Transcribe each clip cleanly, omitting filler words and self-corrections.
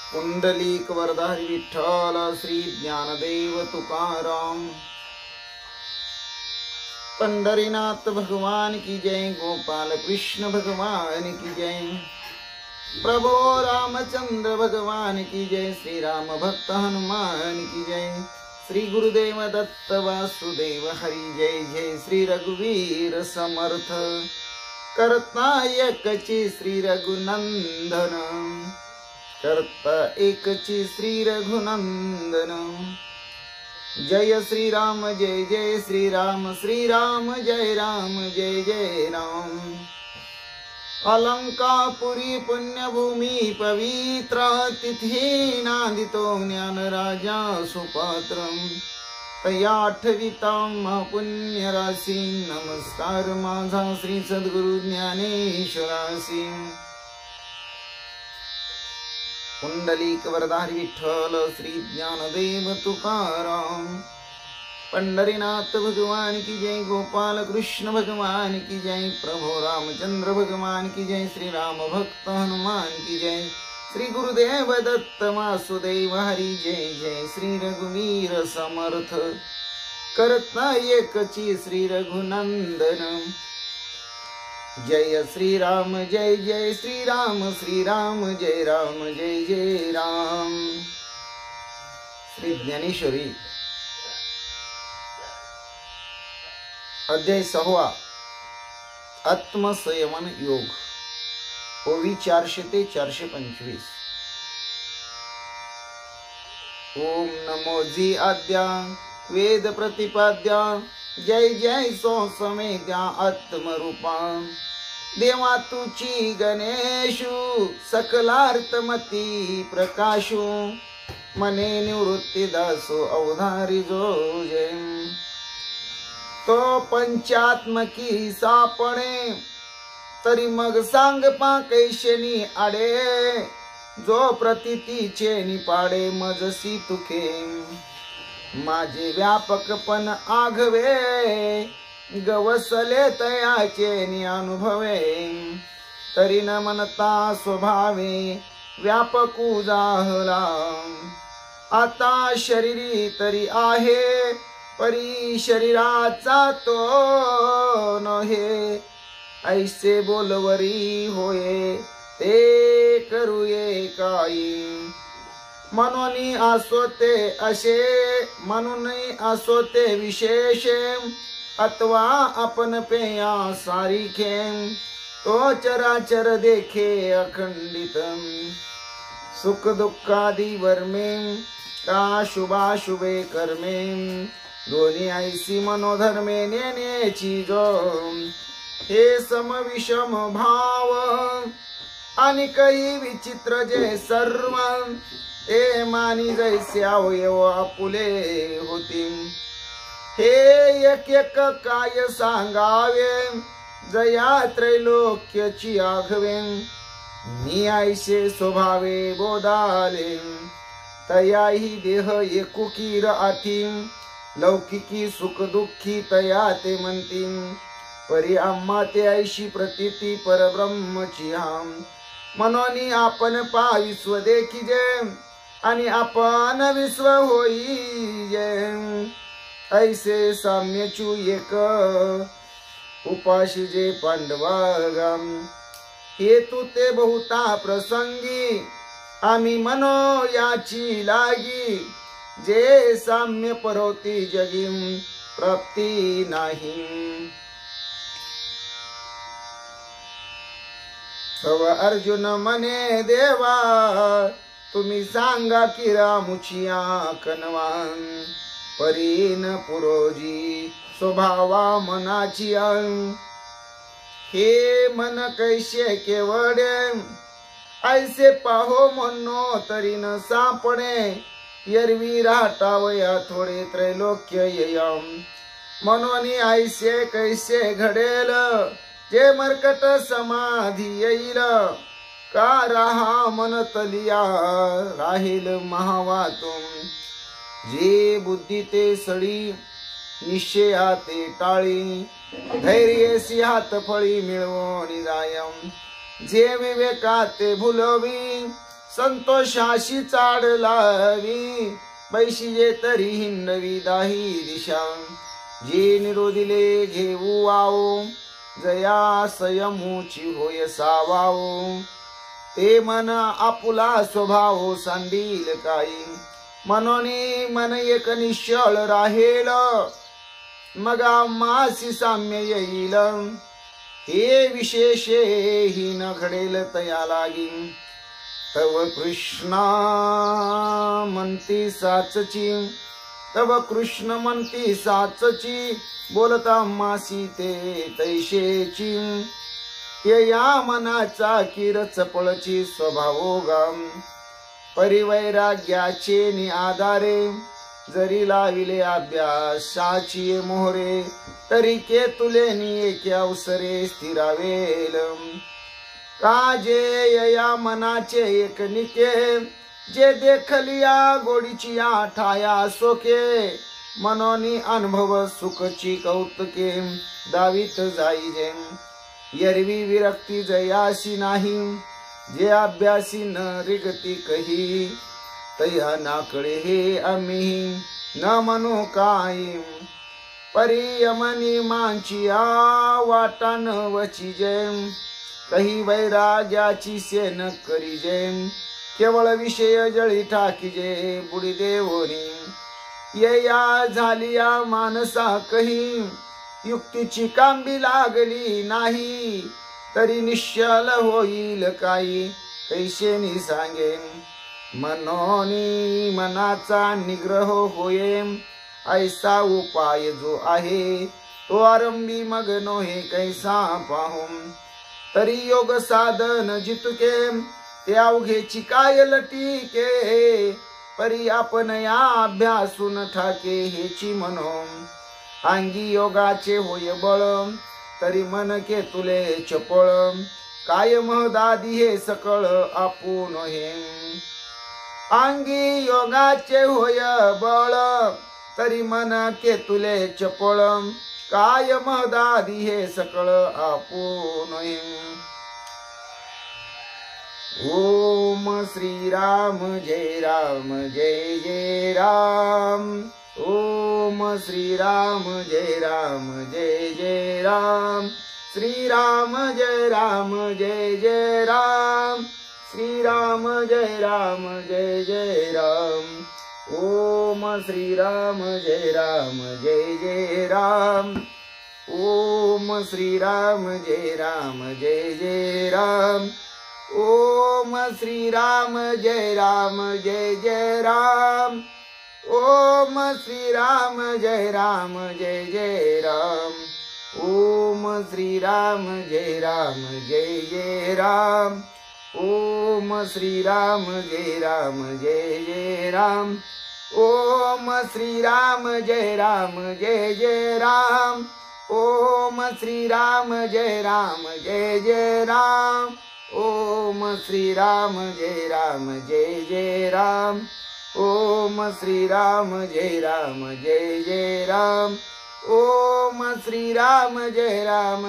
पुंडलिक वरदारी विठ्ठल श्री ज्ञानदेव तुकाराम। पंढरीनाथ भगवान की जय, गोपाल कृष्ण भगवान की जय, प्रभु रामचंद्र भगवान की जय, श्री राम भक्त हनुमान की जय, श्री गुरुदेव दत्त वासुदेव हरि जय जय, श्री रघुवीर समर्थ करता एकची श्री रघुनंदन, करता एकची श्री रघुनंदन। जय श्री राम जय जय श्री राम, श्री राम जय जय राम। अलंकापुरी पुण्यभूमि पवित्र, तिथी नांदितो ज्ञान राजा सुपात्र, तया आठविता पुण्य राशी, नमस्कार माझा श्री सद्गुरु ज्ञानेश्वरासी। पुंडलिक वरदारी विठ्ठल श्री ज्ञानदेव तुकाराम। पंढरीनाथ भगवान की जय, गोपाल कृष्ण भगवान की जय, प्रभु रामचंद्र भगवान की जय, श्री राम भक्त हनुमान की जय, श्री गुरुदेव दत्त वासुदेव हरि जय जय, श्री रघुवीर समर्थ करता एकची श्री रघुनंदन। जय श्री राम जय जय श्री राम, श्री राम जय जय राम। श्री ज्ञानेश्वरी अध्याय 6 आत्मसंयमन योग, ओवी 400 ते 425। ओम नमो जी आद्या वेद प्रतिपाद्या, जय जय सो समेद्या आत्मरूपा, देवा तुची गणेशु सकलार्थमती प्रकाशु, मने निवृत्ती दासो अवधारी जो जय। तो पंचात्मकी सापणे, तरी मग सांग पा कैशनी आडे, जो प्रतीतीचे निपाडे मजसी तुके, माझे व्यापकपण आघवे, गवसले तयाचे निअनुभवे, तरी न मनता स्वभावे व्यापकू जाहला, आता शरीरी तरी आहे, परी शरीराचा तो नहे, ऐसे बोलवरी होये ते करूये काही, म्हणून असोते असे, म्हणून असोते विशेषे, अथवा आपण पेया सारिखे, तो चराचर देखे अखंडित, सुख दुःखादी वर्मे, का शुभाशुभे कर्मे, दोन्ही ऐसी मनोधर्मे नेण्याची जो, हे सम विषम भाव आणि काही विचित्र जे सर्व, हे मानी जैसे अवयव आपुले होती, हे एक एक काय सांगावे, जया त्रैलोक्यची आघवे, मी ऐसे स्वभावे बोधाले, तयाही देह एकुकीर आती, लौकिकी सुख दुःखी तया ते म्हणती, परी आम्हा ते ऐशी प्रतीती परब्रह्मची हाम, म्हणून आपण पा विश्व देखिजे, आणि आपण विश्व होईजे, ऐसे साम्यचू एक उपाशी जे पांडवागाम, हेतु ते बहुता प्रसंगी, आम्ही मनो याची लागी, जे साम्य परोती जगी प्राप्ती नाही। तव अर्जुन मने देवा, तुम्ही सांगा की रामुची कनवान, परीन पुरोजी स्वभावा मनाची, हे मन कैसे केवडे, ऐसे पाहो म्हणो तरी न सापडे, एरवी राहटावया थोडे त्रैलोक्य येयम, म्हणून ऐसे कैसे घडेल, जे मरकट समाधी येईल, का राहा मन तलिया राहील महावातुम, जे बुद्धी ते सडी निश्चया ते टाळी, धैर्यसी हात फळी मिळवून जायम, जे विवेकाते भुलवी संतोषाशी चाड लावी बैशिजे तरी हिंडवी दाही दिशा जे निरोधिले घेऊ आओ जया संयमूची होय सावाओ ते मन आपुला स्वभाव सांडील काही मनोनी मन एक निश्चळ राहेल मगा मासी साम्य येईल हे विशेषे ही न घडेल तया लागी तव कृष्णा म्हणती साचची तव कृष्ण म्हणती साचची बोलता मासी ते तैशेची या मनाचा किरच पळची स्वभाव गाम परिवैराग्याचे नि आधारे जरी लाविले अभ्यासाची मोहरे तरी के तुले नि एक अवसरे स्थिरावेल काजे या मनाचे एक निके जे देखलिया गोडीची ठाया सोके मनोनी अनुभव सुखची कौतुके दावीत जाईजे यरवी विरक्ती जयासी नाही जे अभ्यासी न रिगती कही तया नाकडे हे आम्ही न म्हणू काही परियमनी मांची वाटान वची जय कही वैराग्याची सेन करी जय केवळ विषय जळी ठाकीजे बुडी देवोनी या झालिया मानसा कही युक्तीची कांबी लागली नाही तरी निश्चल होईल काही कैसेनी सांगेन मनोनी मनाचा निग्रह होये ऐसा उपाय जो आहे तो आरंभी मग नोहे कैसा पाहून तरी योग साधन जितके ते अवघेची काय लटीके परी आपण या अभ्यासून ठाके हेची म्हणून अंगी योगाचे होय बळ तरी मन के तुले चपळ काय महदादी हे सकळ आपून हे अंगी योगाचे होय बळ तरी मन के तुले चपळ काय महदादी हे सकळ आपून हे ओम श्री राम जय जय राम ओम श्री राम जय जय राम श्री राम जय जय राम श्री राम जय जय राम ओम श्री राम जय जय राम ओम श्री राम जय जय राम ओम श्री राम जय जय राम ओम श्री राम जय जय राम ओम श्री राम जय जय राम ओम श्री राम जय जय राम ओम श्री राम जय जय राम ओम श्री राम जय जय राम ओम श्री राम जय जय राम ओम श्री राम जय जय राम ओम श्री राम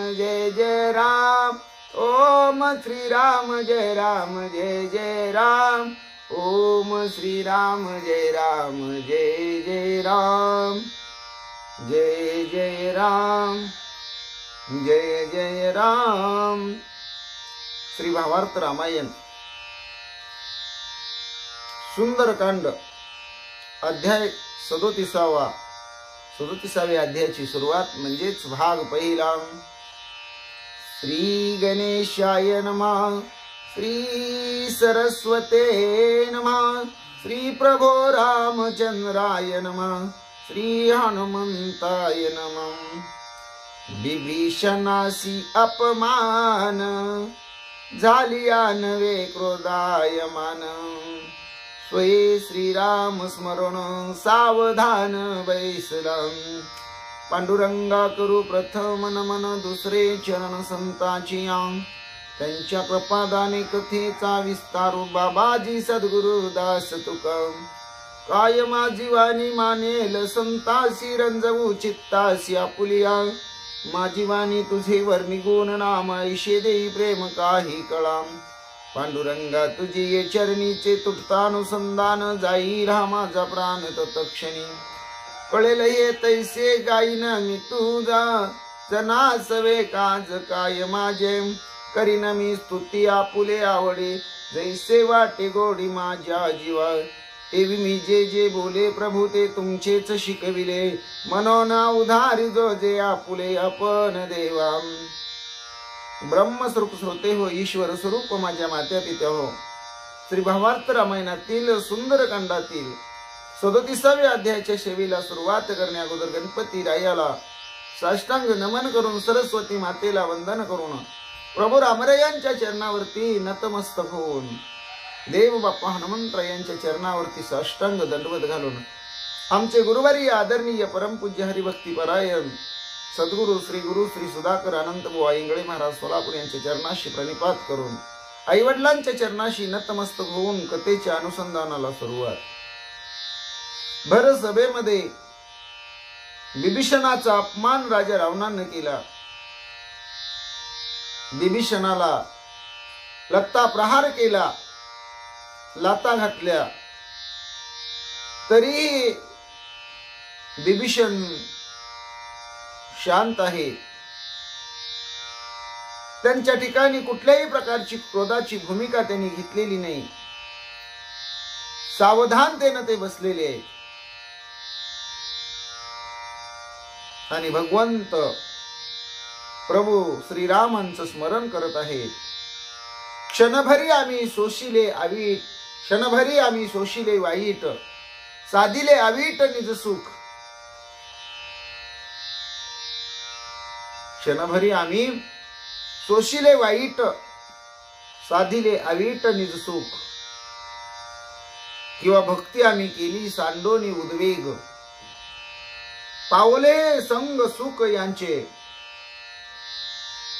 जय जय राम ओम श्री राम जय जय राम ओम श्री राम जय जय राम जय जय राम जय जय राम। श्री भावार्थ रामायण सुंदरकांड अध्याय 37 अध्यायाची सुरुवात म्हणजेच भाग पहिला। श्री गणेशाय नमः श्री सरस्वते नमः श्री प्रभो रामचंद्राय नमः श्री हनुमंताय नमः। विभीषणासी अपमान झालिया नवे क्रोधायमान स्वये श्रीराम स्मरण सावधान बैसला। पांडुरंगा करू प्रथम नमन दुसरे चरण संताची त्यांच्या कृपादाने कथेचा विस्तारू बाबाजी सद्गुरु दास तुका काय माझी वाणी मानेल संतासी रंजवू चित्तासी आपुलिया माझी वाणी तुझे वर्णिगुण नाम ऐशे देई प्रेम काही कळा पांडुरंगा तुझी ये चरणीचे तुटतानुसंधान, जाई राहा माझा प्राण तत्क्षणी. कळेल हे तैसे गाईन मी तुझा, जनासवे काज काय माझे. करीन मी स्तुती आपुले आवडे, जैसे वाटे गोडी माझ्या जीवा. एवी मी जे जे बोले प्रभू ते तुमचेच शिकविले, मनोना उधारी जो जे आपुले आपण देवा. ब्रह्मस्वरूप श्रोते हो, ईश्वर स्वरूप माझ्या मात्या पित्या हो. श्री भावार्थ रामायणातील सुंदरकांडातील 37व्या अध्यायाच्या सेवेला सुरुवात करण्या अगोदर गणपती रायाला साष्टांग नमन करून, सरस्वती मातेला वंदन करून, प्रभू रामरायांच्या चरणावरती नतमस्तक होऊन, देव बाप्पा हनुमंतरायांच्या चरणावरती साष्टांग दंडवत घालून, आमचे गुरुवारी आदरणीय परमपूज्य हरिभक्तीपरायण सद्गुरु श्री सुधाकर अनंत बुवा इंगळे महाराज सोलापूर यांच्या चरणाशी प्रणिपात करून, आईवडिलांच्या चरणाशी नतमस्तक होऊन कथेच्या अनुसंधानाला सुरुवात. भर सभेमध्ये बिभीषणाचा अपमान राजा रावणाने केला. बिभीषणाला लत्ता प्रहार केला, लाता घातल्या, तरी बिभीषण शांत आहे. त्यांच्या ठिकाणी कुठल्याही प्रकारची क्रोधाची भूमिका त्यांनी घेतलेली नाही. सावधानतेने ते बसलेले आहेत आणि भगवंत प्रभू श्रीरामांचं स्मरण करत आहेत. क्षणभरी आम्ही सोशिले आवीट, क्षणभरी आम्ही सोशिले वाईट, साधिले आवीट निज सुख. क्षणभरी आम्ही सोशिले वाईट, साधिले आवीट निज सुख. किंवा भक्ती आम्ही केली सांडोनी उद्वेग, पावले संग सुख यांचे.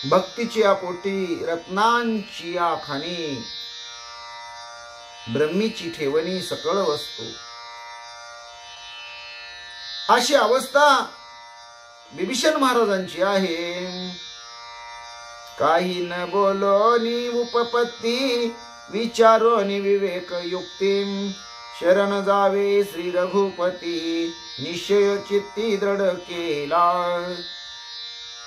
भक्तीची पोटी रत्नांची खाणी, ब्रह्मीची ठेवणी सकळ वस्तू. अशी अवस्था बिभीषण महाराजांची आहे. काही न बोलोनी उपपत्ती, विचारोनी विवेक युक्ती. शरण जावे श्री रघुपती, निश्चय चित्ती दृढ केला.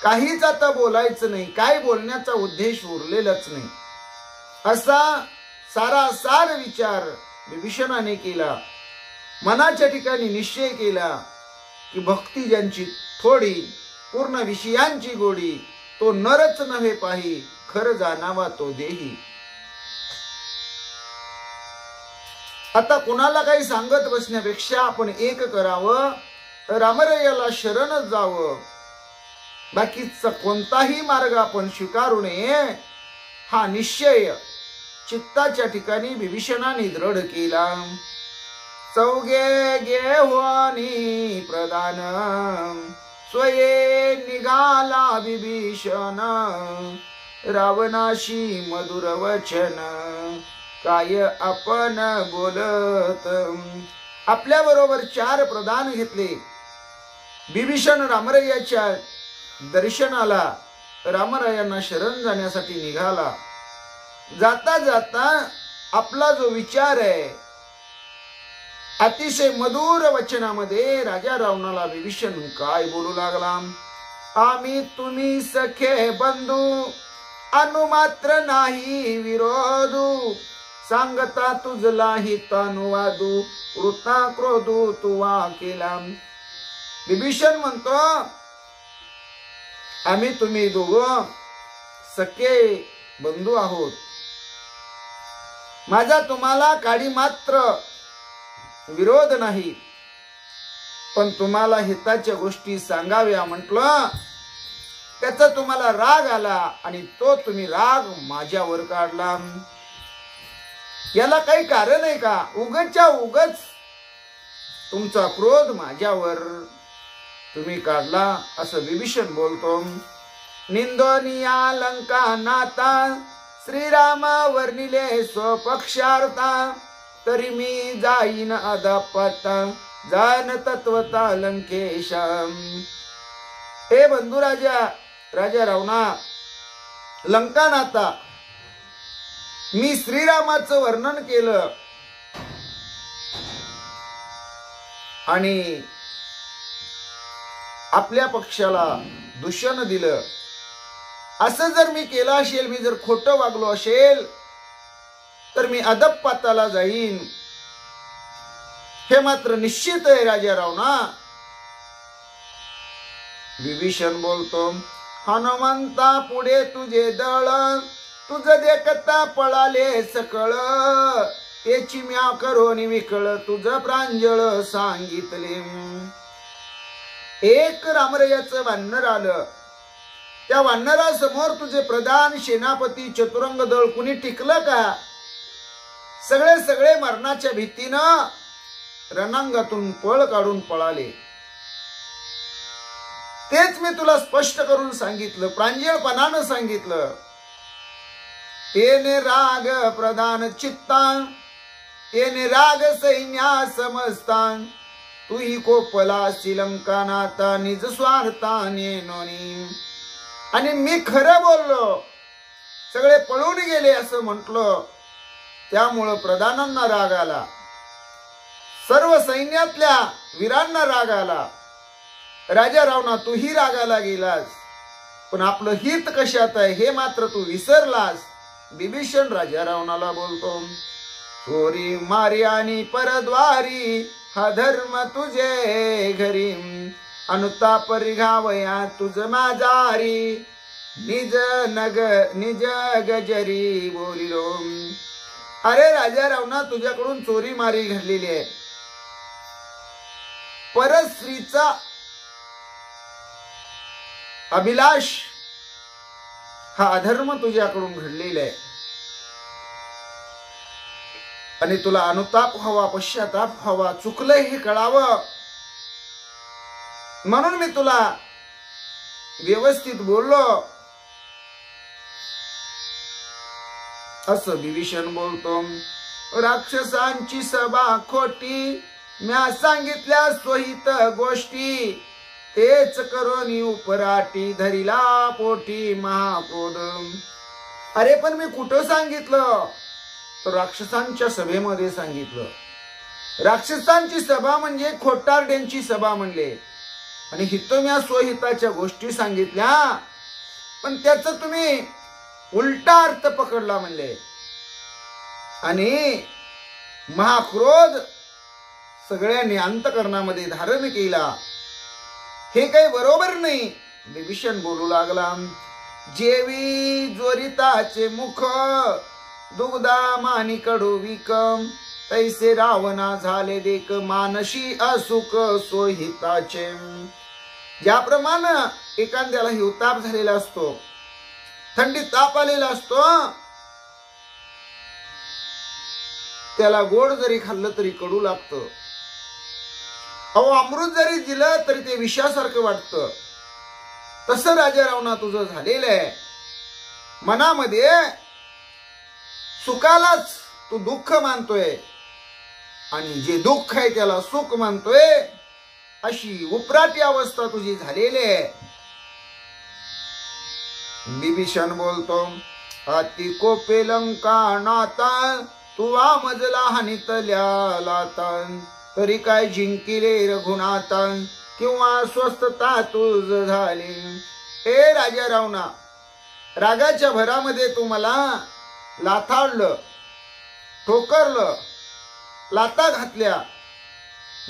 काहीच आता बोलायचं नाही, काय बोलण्याचा उद्देश उरलेलाच नाही, असा सारासार विचार बिभीषणाने केला. मनाच्या ठिकाणी निश्चय केला की भक्ती ज्यांची थोडी, पूर्ण विषयांची गोडी, तो नरच नव्हे पाही, खर जाणावा तो देही. आता कुणाला काही सांगत बसण्यापेक्षा आपण एक करावं, रामरायाला शरणच जावं. बाकीचा कोणताही मार्ग आपण स्वीकारू नये, हा निश्चय चित्ताच्या ठिकाणी बिभीषणाने दृढ केला. चौघे घेऊनी प्रधान, स्वये निघाला बिभीषण. रावणाशी मधुर वचन, काय आपण बोलत. आपल्या बरोबर 4 प्रधान घेतले. बिभीषण रामरायाच्या दर्शनाला, रामरायांना शरण जाण्यासाठी निघाला. जाता जाता आपला जो विचार आहे, अतिशय मधुर वचनामध्ये राजा रावणाला बिभीषण काय बोलू लागला. आम्ही तुम्ही सखे बंधू, अनुमात्र नाही विरोधू. सांगता तुझला हितानुवादू, वृत्ता क्रोधू तुवा केला. बिभीषण म्हणतो, आम्ही तुम्ही दोघं सखे बंधू आहोत. माझा तुम्हाला काडी मात्र विरोध नाही, पण तुम्हाला हिताच्या गोष्टी सांगाव्या म्हटलं, त्याचा तुम्हाला राग आला आणि तो तुम्ही राग माझ्यावर काढला. याला काही कारण आहे का? उगच्या उगच तुमचा क्रोध माझ्यावर तुम्ही काढला, असं बिभीषण बोलतो. निंदोनिया लंका नाता, श्रीराम वर्णिले स्वपक्षार्था. तरी मी जाईन अदापता, जान तत्वता लंकेश. हे बंधू राजा रावणा, लंका नाता मी श्रीरामाचं वर्णन केलं आणि आपल्या पक्षाला दूषण दिलं, असं जर मी केलं असेल, मी जर खोटं वागलो असेल तर मी अधःपाताला जाईन, हे मात्र निश्चित आहे राजा रावणा. विभीषण बोलतो, हनुमंता पुढे तुझे दळ, तुझ देखता पळाले सकळ, त्याची म्या करोनी विकळ, तुझ प्रांजळ सांगितले. एक रामरायाचं वानर आलं, त्या वानरासमोर तुझे प्रधान सेनापती चतुरंग दळ कुणी टिकलं का? सगळे मरणाच्या भीतीनं रणांगातून पळ काढून पळाले. तेच मी तुला स्पष्ट करून सांगितलं, प्रांजळपणानं सांगितलं. तेने राग प्रधान चित्तान, तेने राग सैन्या समजतान, तुही कोपला श्रीलंकानाता निज स्वार्थाने नोनी. आणि मी खरं बोललो, सगळे पळून गेले असं म्हटलं, त्यामुळं प्रधानांना राग आला, सर्व सैन्यातल्या वीरांना राग आला. राजा रावणा तूही रागाला गेलास, पण आपलं हित कशात आहे हे मात्र तू विसरलास. विभीषण राजा रावणाला बोलतो, चोरी मारी आणि परद्वारी, हा धर्म तुझे घरी, अनुताप रिघावया तुझ माझारी, निज गजरी बोलिलो. अरे राजा रावणा, तुझ्याकडून चोरी मारी घडलेली आहे, परस्त्रीचा अभिलाष हा अधर्म तुझ्याकडून घडलेला आहे, आणि तुला अनुताप हवा, पश्चाताप हवा, चुकलंय हे कळावं म्हणून मी तुला व्यवस्थित बोललो. असं विभीषण बोलतो, राक्षसांची सभा खोटी, म्या सांगितल्या सोहित गोष्टी, तेच करोनी उपराटी, धरिला पोटी महाक्रोध. अरे पण मी कुठं सांगितलं, तर राक्षसांच्या सभेमध्ये सांगितलं. राक्षसांची सभा म्हणजे खोटारड्यांची सभा म्हणले, आणि हितं म्या स्वहिताच्या गोष्टी सांगितल्या, पण त्याच तुम्ही उलटा अर्थ पकडला म्हणले, आणि महाक्रोध सगळ्यांनी अंतकरणामध्ये धारण केला. हे काही बरोबर नाही. विभीषण बोलू लागला, जेवी ज्वरिताचे मुख, दुग्धा मानी कडू विकम, तैसे रावणा झाले देख, मानशी असुख सोहिताचे. ज्याप्रमाणे एखाद्याला हिवताप झालेला असतो, थंडी ताप आलेला असतो, त्याला गोड जरी खाल्लं तरी कडू लागतं, अहो अमृत जरी दिलं तरी ते विषासारखं वाटतं. तसं राजा रावणा तुझं झालेलं आहे. मनामध्ये सुखालाच तू दुःख मानतोय, आणि जे दुःख आहे त्याला सुख मानतोय, अशी उपराटी अवस्था तुझी झालेली आहे. विभीषण बोलतो, अति कोपे लंका नाता, तू मजला हानितल्या लाता, तरी काय जिंकिले रघुनाथा, किंवा स्वस्थता तुझ झाली. ए राजा रावणा, रागाच्या भरामध्ये तू मला लाथाडलं, ठोकरलं, लाता घातल्या,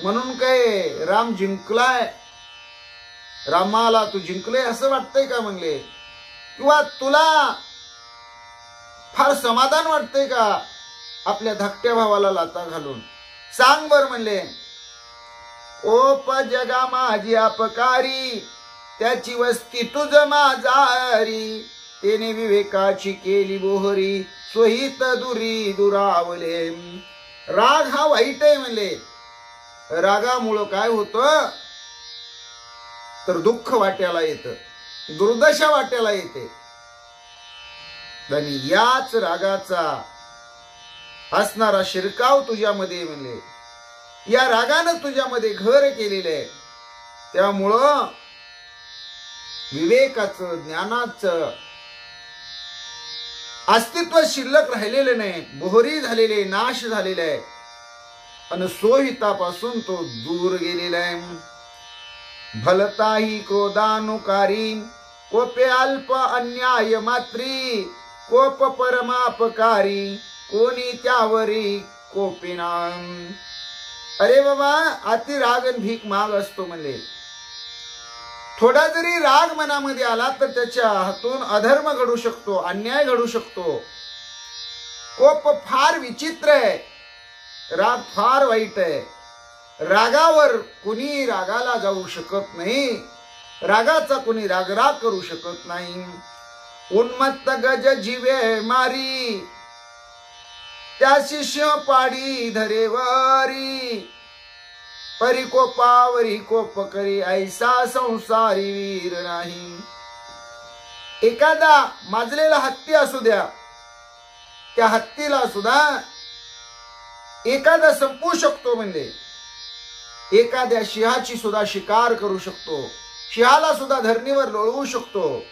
म्हणून काय राम जिंकलाय, रामाला तू जिंकले असं वाटतंय का म्हणले? किंवा तुला फार समाधान वाटतंय का आपल्या धाकट्या भावाला लाता घालून? सांग बर म्हणले. ओप जगा माझी अपकारी, त्याची वस्ती तुझ माझारी, तेने विवेकाची केली बोहरी, स्वहित दुरी दुरावले. राग हा वाईट आहे म्हणले. रागामुळं काय होतं तर दुःख वाट्याला येतं, दुर्दशा वाट्याला येते, आणि याच रागाचा असणारा शिरकाव तुझ्यामध्ये म्हणले, या रागानं तुझ्यामध्ये घर केलेलं आहे. त्यामुळं विवेकाचं, ज्ञानाचं अस्तित्व शिल्लक राहिलेले नाही, बोहरी झालेले, नाश झालेले आहे आणि सोहितापासून तो दूर गेलेला आहे. भलताही क्रोधानुकारी, कोपे अल्प अन्याय मात्री, कोप परमापकारी, कोणी त्यावरी कोपिना. अरे बाबा, अति राग आणि भीक माग असतो म्हणले. थोडा जरी राग मनामध्ये आला तर त्याच्या हातून अधर्म घडू शकतो, अन्याय घडू शकतो. कोप फार विचित्र आहे, राग फार वाईट आहे. रागावर कुणी रागाला जाऊ शकत नाही, रागाचा कुणी रागराग करू शकत नाही. उन्मत्त गज जीवे मारी, त्याशी सिंह पाडी धरेवारी, परिकोपावरी कोप करी, ऐसा संसारी वीर नाही. एखादा माजलेला हत्ती असू द्या, त्या हत्तीला सुद्धा एखादा संपवू शकतो. म्हणजे एखाद्या सिंहाची सुद्धा शिकार करू शकतो, सिंहाला सुद्धा धरणीवर लोळवू शकतो.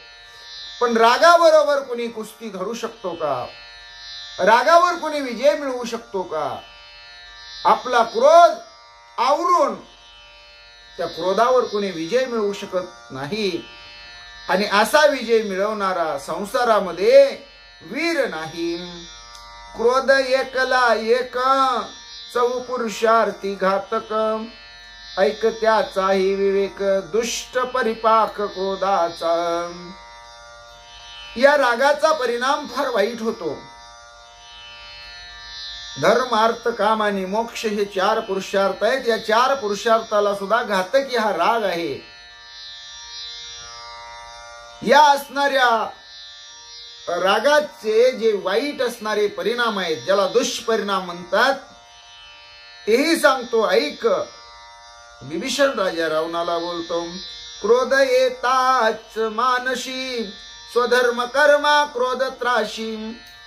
पण रागाबरोबर कोणी कुस्ती धरू शकतो का? रागावर कोणी विजय मिळवू शकतो का? आपला क्रोध आवरून त्या क्रोधावर कोणी विजय मिळवू शकत नाही. आणि असा विजय मिळवणारा संसारामध्ये वीर नाही. क्रोध एकला एक, चौपुरुषार्थी घातक, ऐक त्याचाही विवेक, दुष्ट परिपाक क्रोधाचा. या रागाचा परिणाम फार वाईट होतो. धर्म अर्थ काम आणि मोक्ष हे 4 पुरुषार्थ आहेत. या 4 पुरुषार्थाला सुद्धा घातकी हा राग आहे. या असणाऱ्या रागाचे जे वाईट असणारे परिणाम आहेत, ज्याला दुष्परिणाम म्हणतात, तेही सांगतो. ऐक, विभीषण राजा रावणाला बोलतो, क्रोध येताच मानशी, स्वधर्म कर्मा क्रोध त्राशी,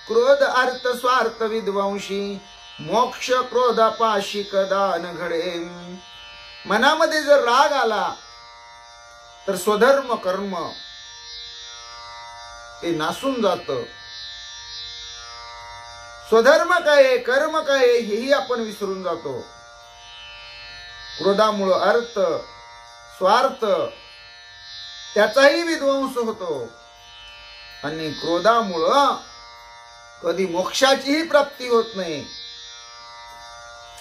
क्रोध अर्थ स्वार्थ विद्वांशी, मोक्ष क्रोधापाशी कदान घडे. मनामध्ये जर राग आला तर स्वधर्म कर्म ते नासून जात. स्वधर्म काय, कर्म काय, हेही आपण विसरून जातो. क्रोधामुळे अर्थ स्वार्थ त्याचाही विध्वंस होतो आणि क्रोधामुळं कधी मोक्षाचीही प्राप्ती होत नाही.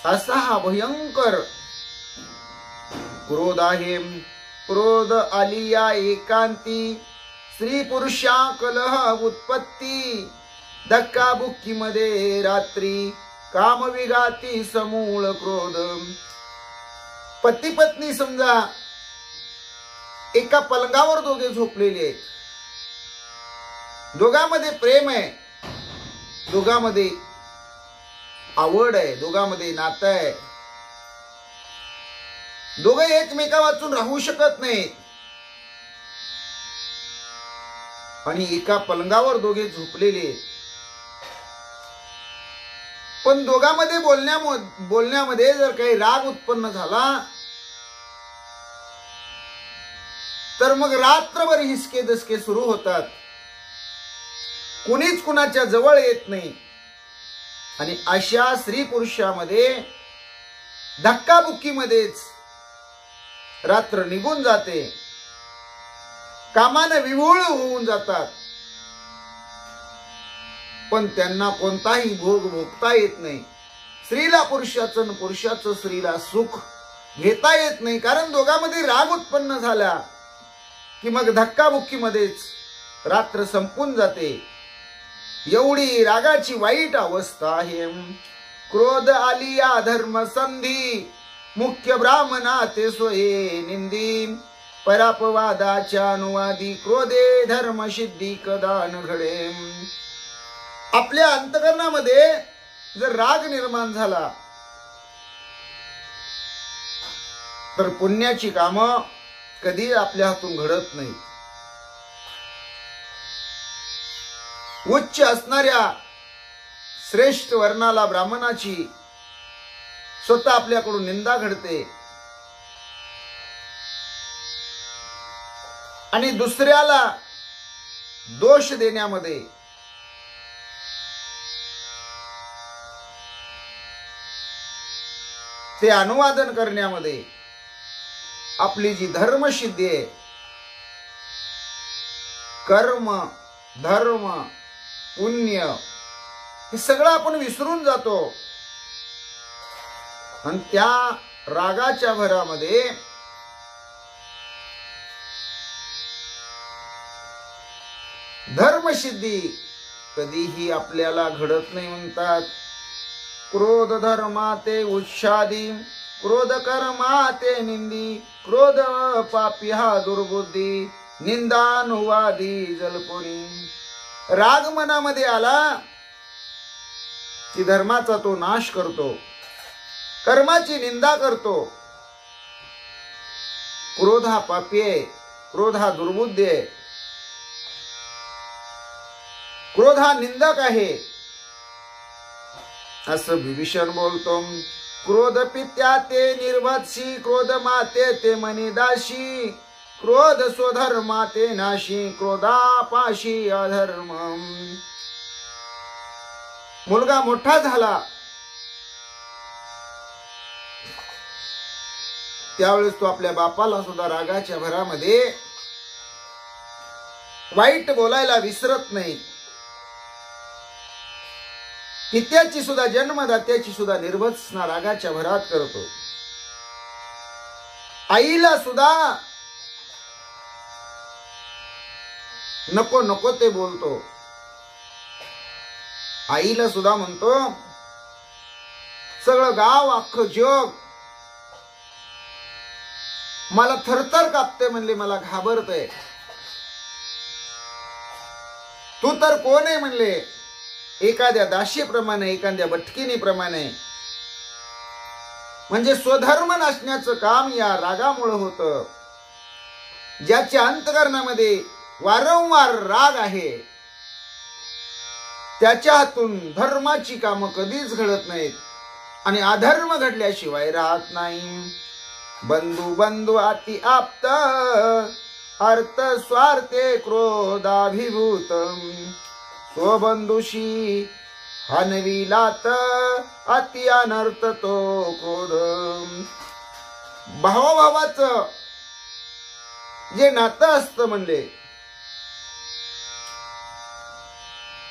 असा हा भयंकर क्रोध आहे. क्रोध आलिया एकांती, स्त्री पुरुषा कलह उत्पत्ती, धक्का बुक्की मध्ये रात्री, काम विघाती समूळ क्रोध. पती पत्नी समजा एका पलंगावर दोघे झोपलेले आहेत, दोघांमध्ये प्रेम आहे, दोघांमध्ये आवड आहे, दोघांमध्ये नातं आहे, दोघे एकमेका वाचून राहू शकत नाही आणि एका पलंगावर दोघे झोपलेले. पण दोघांमध्ये बोलण्यामध्ये जर काही राग उत्पन्न झाला तर मग रात्रभर हिसके दसके सुरू होतात. कुणीच कुणाच्या जवळ येत नाही आणि अशा स्त्री पुरुषामध्ये धक्काबुक्कीमध्येच रात्र निघून जाते. कामाने विव्हळ होऊन जातात पण त्यांना कोणताही भोग भोगता येत नाही. स्त्रीला पुरुषाचं, पुरुषाचं स्त्रीला सुख घेता येत नाही, कारण दोघांमध्ये राग उत्पन्न झाला की मग धक्काबुक्कीमध्येच रात्र संपून जाते. एवढी रागाची वाईट अवस्था आहे. क्रोध आलिया धर्म संधी, मुख्य ब्राह्मणा ते सोये निंदी, परापवादाच्या अनुवादी, क्रोधे धर्म सिद्धी कदान घडे. आपल्या अंतकरणामध्ये जर राग निर्माण झाला तर पुण्याची कामं कधी आपल्या हातून घडत नाही. उच्च असणाऱ्या श्रेष्ठ वर्णाला ब्राह्मणाची स्वतः आपल्याकडून निंदा घडते आणि दुसऱ्याला दोष देण्यामध्ये ते अनुवादन करण्यामध्ये आपली जी धर्मसिद्धी आहे, कर्म धर्म पुण्य हे सगळं आपण विसरून जातो आणि त्या रागाच्या भरामध्ये धर्मसिद्धी कधीही आपल्याला घडत नाही म्हणतात. क्रोध धर्माते उत्सादी, क्रोध कर्माते निंदी, क्रोध पापी हा दुर्बुद्धी, निंदानुवादी जलपुरी. राग मनामध्ये आला की धर्माचा तो नाश करतो, कर्माची निंदा करतो. क्रोध हा पापी आहे, क्रोध हा दुर्बुद्धी आहे, क्रोध हा निंदक आहे असं विभीषण बोलतो. क्रोध पित्या ते निर्वत्सी, क्रोध माते ते मनिदाशी, क्रोध स्वधर्मा ते नाशी, क्रोधापाशी अधर्म. मुलगा मोठा झाला त्यावेळेस तो आपल्या बापाला सुद्धा रागाच्या भरामध्ये वाईट बोलायला विसरत नाही. पित्याची सुद्धा जन्मदात्याची सुद्धा निर्वत्सना रागाच्या भरात करतो. आईला सुद्धा नको नको ते बोलतो. आईला सुद्धा म्हणतो सगळं गाव अख्खं जग मला थरथर कापते म्हणले, मला घाबरतय. तू तर कोण आहे म्हणले, एखाद्या दाशीप्रमाणे एखाद्या भटकिनीप्रमाणे. म्हणजे स्वधर्म नसण्याचं काम या रागामुळे होतं. ज्याच्या अंतकरणामध्ये वारंवार राग आहे त्याच्या हातून धर्माची कामं कधीच घडत नाहीत आणि अधर्म घडल्याशिवाय राहत नाही. बंधू बंधू अति आप्त, अर्थ स्वार्थे क्रोधाभिभूत, स्वबंधुशी हनविलात अति अनर्थ तो क्रोध. भावाभावाचं जे नातं असतं म्हणले,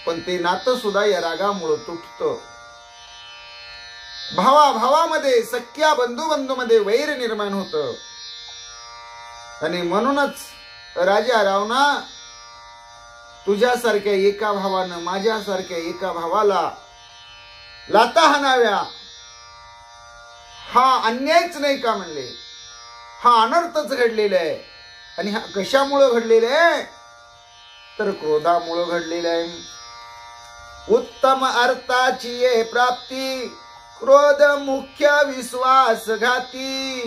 पण ते नातं सुद्धा या रागामुळे तुटतं. भावाभावामध्ये सख्या बंधू बंधूमध्ये वैर निर्माण होतं आणि म्हणूनच राजा रावणा तुझ्यासारख्या एका भावानं माझ्यासारख्या एका भावाला लाता हाणाव्या हा अन्यायच नाही का म्हणले. हा अनर्थच घडलेला आहे आणि हा कशामुळे घडलेला आहे तर क्रोधामुळे घडलेला आहे. उत्तम अर्थाची ये प्राप्ती, क्रोध मुख्य विश्वासघाती,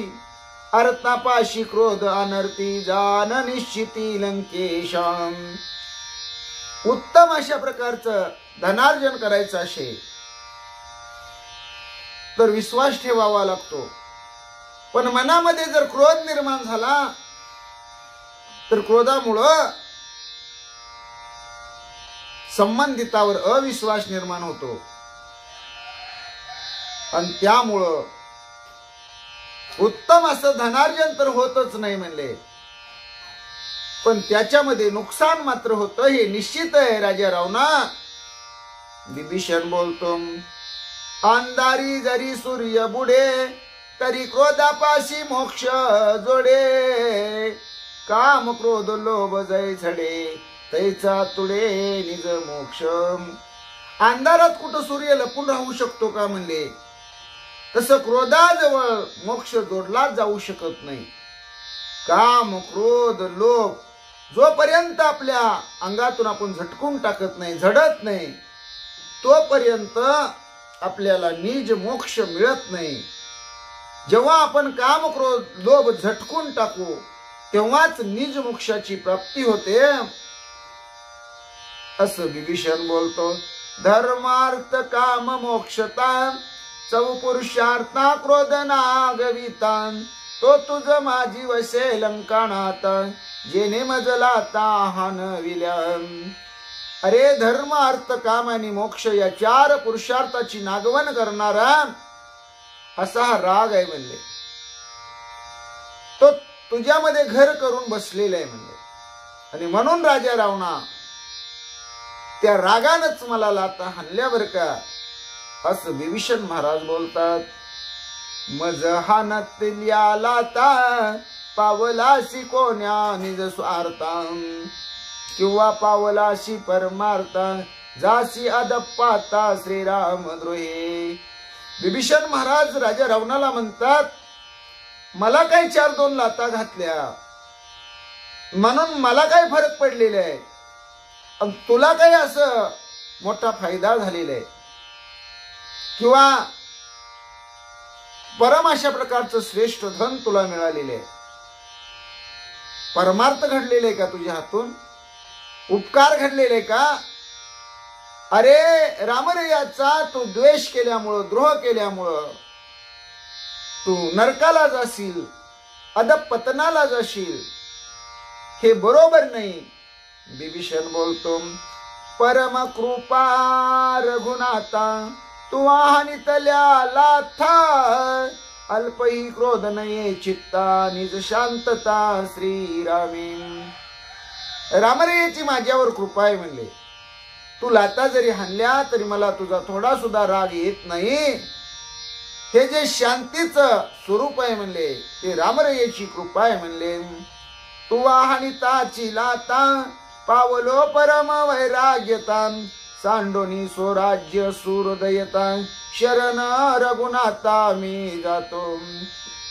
अर्थापाशी क्रोध अनर्थी, जान निश्चिती लंकेशम. उत्तम अशा प्रकारचं धनार्जन करायचं असेल तर विश्वास ठेवावा लागतो. पण मनामध्ये जर क्रोध निर्माण झाला तर क्रोधामुळं संबंधितावर अविश्वास निर्माण होतो आणि त्यामुळं उत्तम असं धनार्जन तर होतच नाही म्हणले, पण त्याच्यामध्ये नुकसान मात्र होतं हे निश्चित आहे. राजा रावणा विभीषण बोलतो, अंधारी जरी सूर्य बुडे, तरी क्रोधापाशी मोक्ष जोडे, काम क्रोध लोभ जय झडे, तैचा तुडे निज मोक्ष. अंधारात कुठं सूर्य लपून राहू शकतो का म्हणले, तसं क्रोधाजवळ मोक्ष जोडला जाऊ शकत नाही. काम क्रोध लोभ जोपर्यंत आपल्या अंगातून आपण झटकून टाकत नाही, झडत नाही, तोपर्यंत आपल्याला निज मोक्ष मिळत नाही. जेव्हा आपण काम क्रोध लोभ झटकून टाकू तेव्हाच निज मोक्षाची प्राप्ती होते असं विभीषण बोलतो. धर्मार्थ काम मोक्षता, चौपुरुषार्था क्रोध नागवितान, तो तुझ माझी वसे लंकाणात, जेने मजला ताहान विल्याम. अरे धर्म अर्थ काम आणि मोक्ष या चार पुरुषार्थाची नागवण करणारा असा हा राग आहे म्हणले. तो तुझ्यामध्ये घर करून बसलेला आहे म्हणले. आणि म्हणून राजा रावणा त्या रागानच मला लाता हाणल्यावर का, असं विभीषण महाराज बोलतात. मज हाणतल्या लाता पावलासी कोण्या निज स्वार्था, किंवा पावलाशी परमार्था जासी अदप्पाता श्रीराम द्रोहे. विभीषण महाराज राजा रावणाला म्हणतात, मला काय 4-2 लाता घातल्या म्हणून मला काय फरक पडलेला आहे, आणि तुला काय असं मोठा फायदा झालेला आहे, किंवा परम अशा प्रकारचं श्रेष्ठ धन तुला मिळालेले आहे, परमार्थ घडलेले का तुझ्या हातून, उपकार घडलेले का. अरे रामरयाचा तू द्वेष केल्यामुळं, द्रोह केल्यामुळं तू नरकाला जाशील, अधपतनाला जाशील, हे बरोबर नाही. विभीषण बोलतो, परम कृपा रघुनाथा तू हानितल्या लाथा, अल्पही क्रोध नये चित्ता निज शांतता श्रीरामी. रामरयाची माझ्यावर कृपा आहे म्हणले. तू लाता जरी हाणल्या तरी मला तुझा थोडा सुद्धा राग येत नाही. हे जे शांतीचं स्वरूप आहे म्हणले, ते रामरयाची कृपा आहे म्हणले. तू हानिताची लाता पावलो परम वैराग्यता, सांडोनी स्वराज्य सूरदयता, शरण रघुनाथा मी जातो.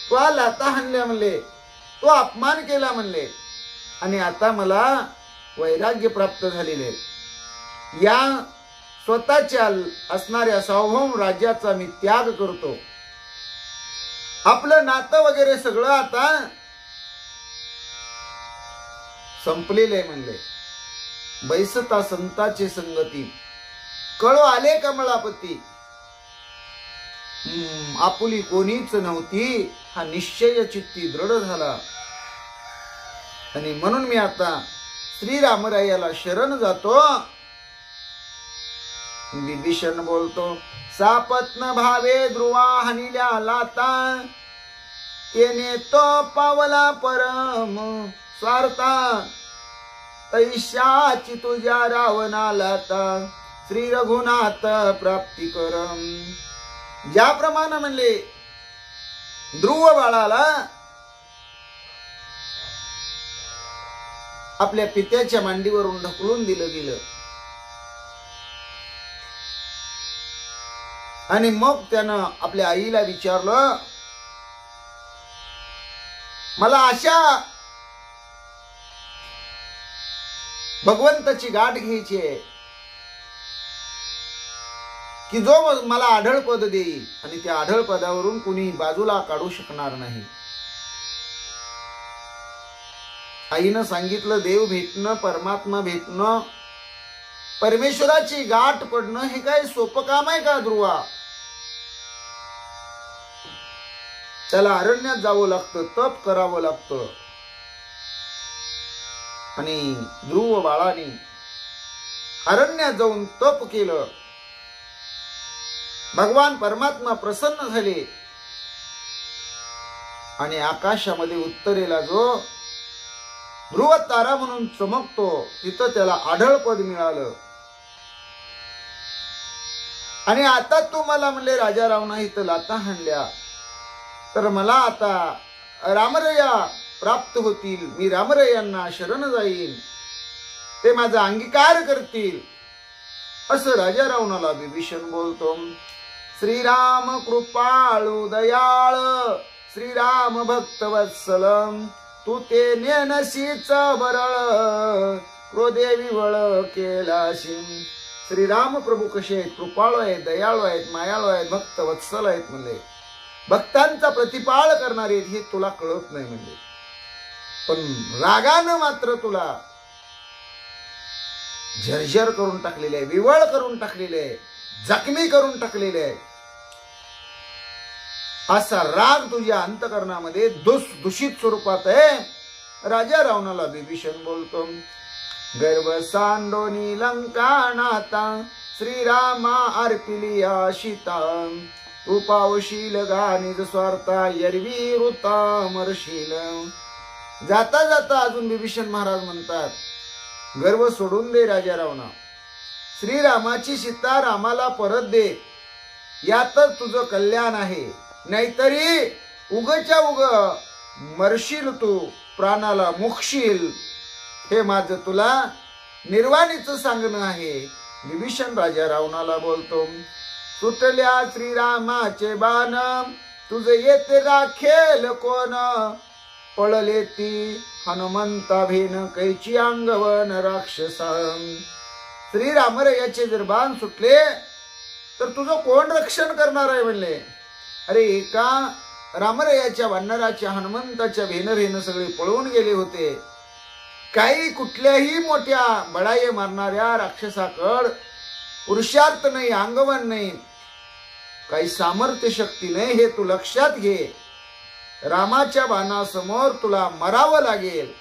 तू लाता हाणल्या म्हणले, तो अपमान केला म्हणले, आणि आता मला वैराग्य प्राप्त झालेले. या स्वतःच्या असणाऱ्या सार्वभौम राज्याचा मी त्याग करतो. आपलं नातं वगैरे सगळं आता संपलेलं आहे म्हणले. बैसता संताचे संगती, कळो आले कमळापती, आपुली कोणीच नव्हती, हा निश्चय चित्ती दृढ झाला. आणि म्हणून मी आता श्रीरामरायाला शरण जातो. विभीषण बोलतो, सापत्न भावे ध्रुवा हानिल्या लाता, येणे तो पावला परम स्वार्था, तैशाची तुझ्या रावणाला श्री रघुनाथ प्राप्ती करम. ज्याप्रमाणे म्हणले ध्रुव बाळाला आपल्या पित्याच्या मांडीवरून ढकलून दिलं गेलं, आणि मग त्यानं आपल्या आईला विचारलं, मला अशा भगवंताची गाठ घ्यायची आहे की जो मला आढळ पद देईल, आणि त्या आढळ पदावरून कुणी बाजूला काढू शकणार नाही. आईनं सांगितलं, देव भेटणं, परमात्मा भेटणं, परमेश्वराची गाठ पडणं हे काय सोपं काम आहे का ध्रुवा. त्याला अरण्यात जावं लागतं, तप करावं लागतं. आणि ध्रुव बाळाने अरण्यात जाऊन तप केलं. भगवान परमात्मा प्रसन्न झाले, आणि आकाशामध्ये उत्तरेला जो ध्रुव तारा म्हणून चमकतो तिथं त्याला आढळ पद मिळालं. आणि आता तू मला म्हणले राजा रावणा इथं लाता हाणल्या, तर मला आता रामरया प्राप्त होतील, मी रामरयांना शरण जाईन, ते माझा अंगीकार करतील, असं राजा रावणाला विभीषण बोलतो. श्रीराम कृपाळू दयाळ, श्रीराम भक्तवत्सल, तू ते नेनशीच बरळ, क्रोधे विवळ केलाशी. श्रीराम प्रभू कसे आहेत, कृपाळू आहेत, दयाळू आहेत, मायाळू आहेत, भक्तवत्सल आहेत म्हणले, भक्तांचा प्रतिपाळ करणारे हे तुला कळत नाही म्हणले. पण रागानं मात्र तुला झरझर करून टाकलेले आहे, विवळ करून टाकलेले आहे, जखमी करून टाकलेले आहे. असा राग तुझ्या अंतकरणामध्ये दूषित स्वरूपात आहे. राजा रावणाला विभीषण बोलतो, गर्व सांडोनी लंका नाता, श्रीरामा अर्पिलिया सीता, तू पावशील गा निज स्वार्था एरवी वृता मरशील. जाता जाता अजून विभीषण महाराज म्हणतात, गर्व सोडून दे राजा रावणा, श्रीरामाची सीता रामाला परत दे, यातच तुझं कल्याण आहे. नाहीतरी उगच्या उग मरशील, तू प्राणाला मुकशील. हे माझं तुला निर्वाणीचं सांगणं आहे. विभीषण राजा रावणाला बोलतो, सुटल्या श्रीरामाचे बाण, तुझे येते राखेल कोण. पळले ती हनुमंता भेन, कैची अंगवन राक्षसा. श्रीरामरयाचे जर बाण सुटले तर तुझं कोण रक्षण करणार आहे म्हणले. अरे एका रामरयाच्या वानराच्या हनुमंताच्या भेन सगळे पळून गेले होते. काही कुठल्याही मोठ्या बडाई मारणाऱ्या राक्षसाकड पुरुषार्थ नाही, अंगवन नाही, काही सामर्थ्य शक्ती नाही, हे तू लक्षात घे. रामाच्या बाणासमोर तुला मरावं लागेल.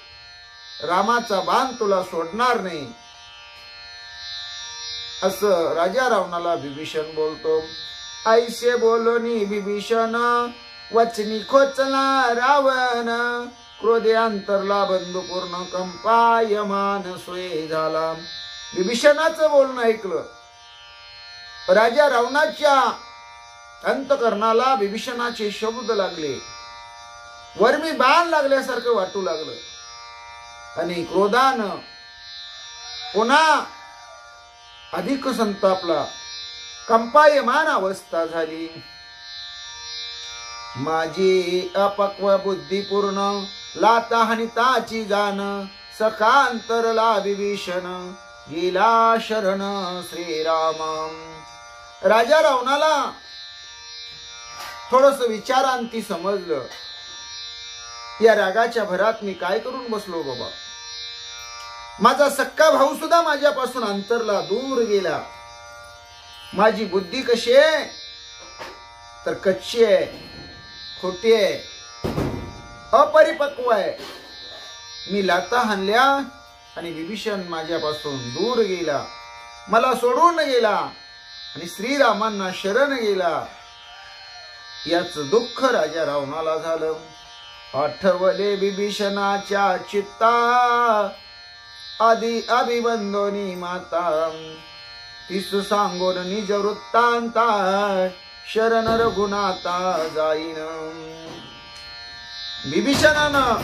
रामाचा बाण तुला सोडणार नाही. असं राजा रावणाला विभीषण बोलतो. ऐसे बोलोनी विभीषण, वचनी खोचला रावण. क्रोधे अंतरला बंधू पूर्ण, कंपायमान सोय झाला. विभीषणाचं बोलणं ऐकलं. राजा रावणाच्या अंतकरणाला विभीषणाचे शब्द लागले. वर्मी बाण लागल्यासारखं वाटू लागलं आणि क्रोधानं पुन्हा अधिक संतापला. कंपायमान अवस्था झाली. माझी अपक्व बुद्धी पूर्ण, लाता हनिताची जाण. सखांतरला विभीषण, गेला शरण श्रीराम. राजा रावणाला थोडस विचारांती समजलं, या रागाच्या भरात मी काय करून बसलो बाबा. माझा सक्का भाऊ सुद्धा माझ्यापासून अंतरला, दूर गेला. माझी बुद्धी कशी आहे तर कच्ची आहे, खोटी आहे, अपरिपक्व आहे. मी लाता हाणल्या आणि विभीषण माझ्यापासून दूर गेला, मला सोडून गेला आणि श्रीरामांना शरण गेला. याच दुःख राजा रावणाला झालं. आठवले विभीषणाच्या चित्ता, आधी अभिवंदोनी माता. तीस सांगोन निज वृत्तांता, शरण रघुनाथा जाईन. विभीषणानं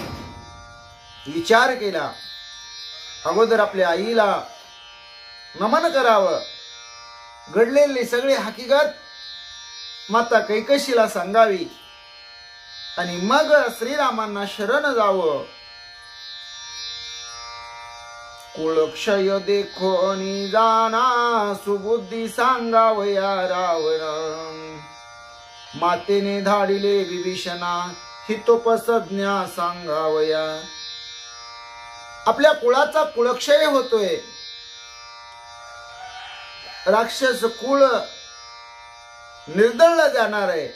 विचार केला, अगोदर आपल्या आईला नमन करावं, घडलेली सगळी हकीकत माता कैकशीला सांगावी आणि मग श्रीरामांना शरण जावं. कुळक्षय देखोनी जाना, सुबुद्धी सांगावया रावण. मातेने धाडिले विभीषणा, हितोपसज्ञा सांगावया. आपल्या कुळाचा कुळक्षय होतोय. राक्षस कुळ निर्दळलं जाणार आहे.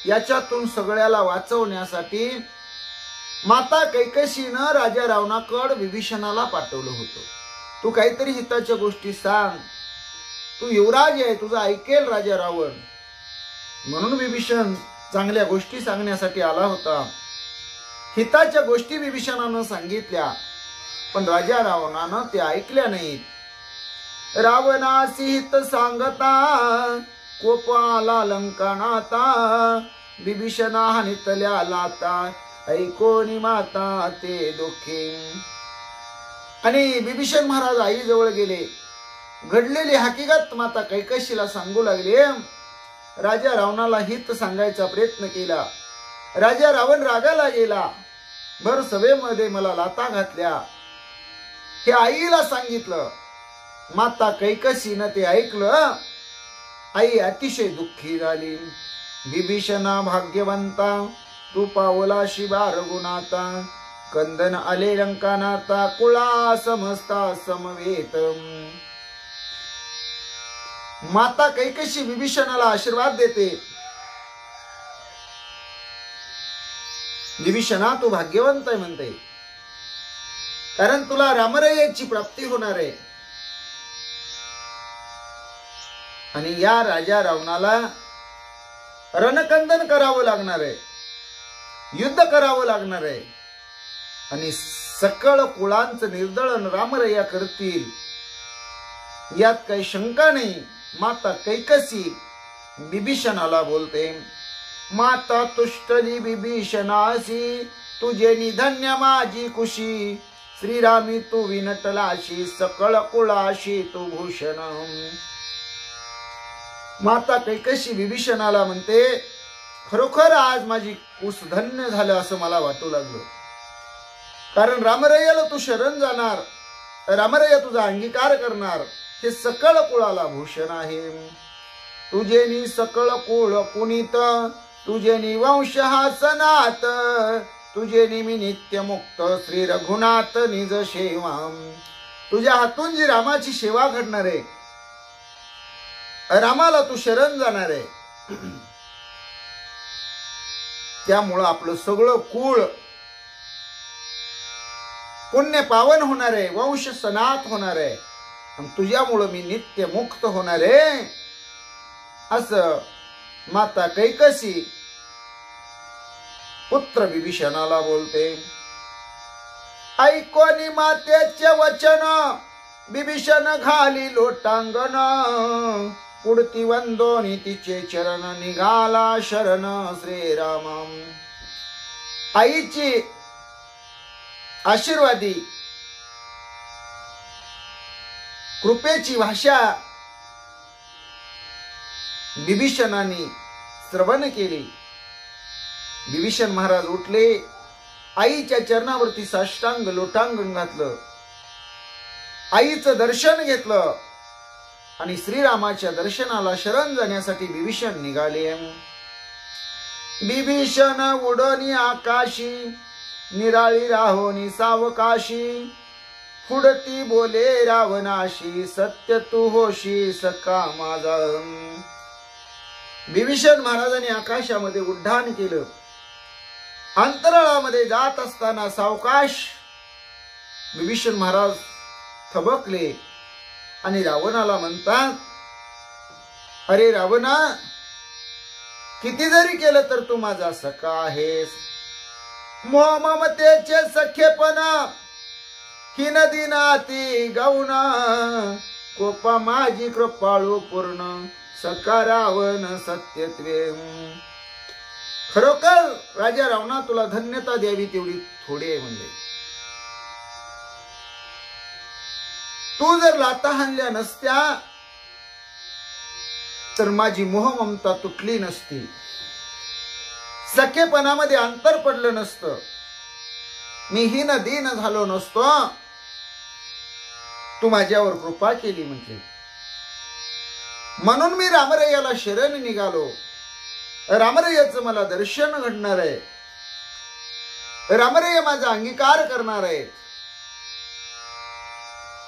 याच्यातून सगळ्याला वाचवण्यासाठी माता कैकशीनं राजा रावणाकड विभीषणाला पाठवलं होतं. तू काहीतरी हिताच्या गोष्टी सांग, तू युवराज आहे, तुझं ऐकेल राजा रावण. म्हणून विभीषण चांगल्या गोष्टी सांगण्यासाठी आला होता. हिताच्या गोष्टी विभीषणानं सांगितल्या, पण राजा रावणानं ते ऐकल्या नाहीत. रावणासी हित सांगता, कोप आला लंकानाता. विभीषणा हानितल्या लाता, ऐकोनी माता ते दुःखी. आणि विभीषण महाराज आई जवळ गेले. घडलेली हकीकत माता कैकशीला सांगू लागले. राजा रावणाला हित सांगायचा प्रयत्न केला. राजा रावण रागाला गेला. भर सभेमध्ये मला लाता घातल्या हे आईला सांगितलं. माता कैकशीनं ते ऐकलं. आई अतिशय दुःखी झाली. विभीषणा भाग्यवंता, तू पावला शिवा रघुनाथा. कंदन आले लंकानाथा, कुळा समजता समवेत. माता कैकशी विभीषणाला आशीर्वाद देते. विभीषणा तू भाग्यवंत आहे म्हणते, कारण तुला रामरयाची प्राप्ती होणार आहे. आणि या राजा रावणाला रणकंदन करावं लागणार आहे, युद्ध करावं लागणार आहे आणि सकळ कुळांचं निर्दळन रामरया करतील यात काही शंका नाही. माता कैकसी बिभीषणाला बोलते, माता तुष्टली बिभीषणासी, तुझे निधन्य माझी कुशी, श्रीरामी तू विनटलाशी, सकळ कुळाशी तू भूषण. माता कैकसी बिभीषणाला म्हणते, खरोखर आज माझी कुस धन्य झालं असं मला वाटू लागलं. कारण रामरयाला तू शरण जाणार, रामरया तुझा अंगीकार करणार, हे सकळ कुळाला भूषण आहे. तुझेनी सकळ कुळ पुनीत, तुझेनी वंश हा सनात, तुझेनी मी नित्य मुक्त, श्री रघुनाथ निज सेवा. तुझ्या हातून जी रामाची सेवा घडणार आहे, रामाला तू शरण जाणार आहे, त्यामुळं आपलं सगळं कुळ पुण्य पावन होणार आहे, वंश सनात होणार आहे आणि तुझ्यामुळं मी नित्य मुक्त होणार आहे असं माता कैकसी पुत्र विभीषणाला बोलते. ऐकोनी मातेचे वचन विभीषण घाली लोटांगण, पुढती वंदोनी तिचे चरण, निघाला शरण श्रीराम. आईची आशीर्वादी कृपेची भाषा विभीषणाने श्रवण केली. विभीषण महाराज उठले, आईच्या चरणावरती साष्टांग लोटांगण घातलं, आईचं दर्शन घेतलं आणि श्रीरामाच्या दर्शनाला शरण जाण्यासाठी विभीषण निघाले. विभीषण उडोनी आकाशी, निराळी राहोनी सावकाशी, पुढती बोले रावणाशी, सत्य तू होशी सखा माझा. विभीषण महाराजांनी आकाशामध्ये उड्डाण केलं. अंतराळामध्ये जात असताना सावकाश विभीषण महाराज थबकले आणि रावणाला म्हणतात, अरे रावणा, किती जरी केलं तर तू माझा सखा आहेस. मोह ममतेचे सखेपणा, ही नदी नाती गौण, कोपा माझी कृपाळू पूर्ण, सखा रावण सत्यत्वे. खरोखर राजा रावणा, तुला धन्यता द्यावी तेवढी थोडी आहे. म्हणजे तू जर लाता हाणल्या नसत्या तर माझी मोह ममता तुटली नसती, सखेपणामध्ये अंतर पडलं नसतं, मी हीन दीन झालो नसतो. तू माझ्यावर कृपा केली म्हटले, म्हणून मी रामरयाला शरण निघालो. रामरयाचं मला दर्शन घडणार आहे, रामरया माझा अंगीकार करणार आहे.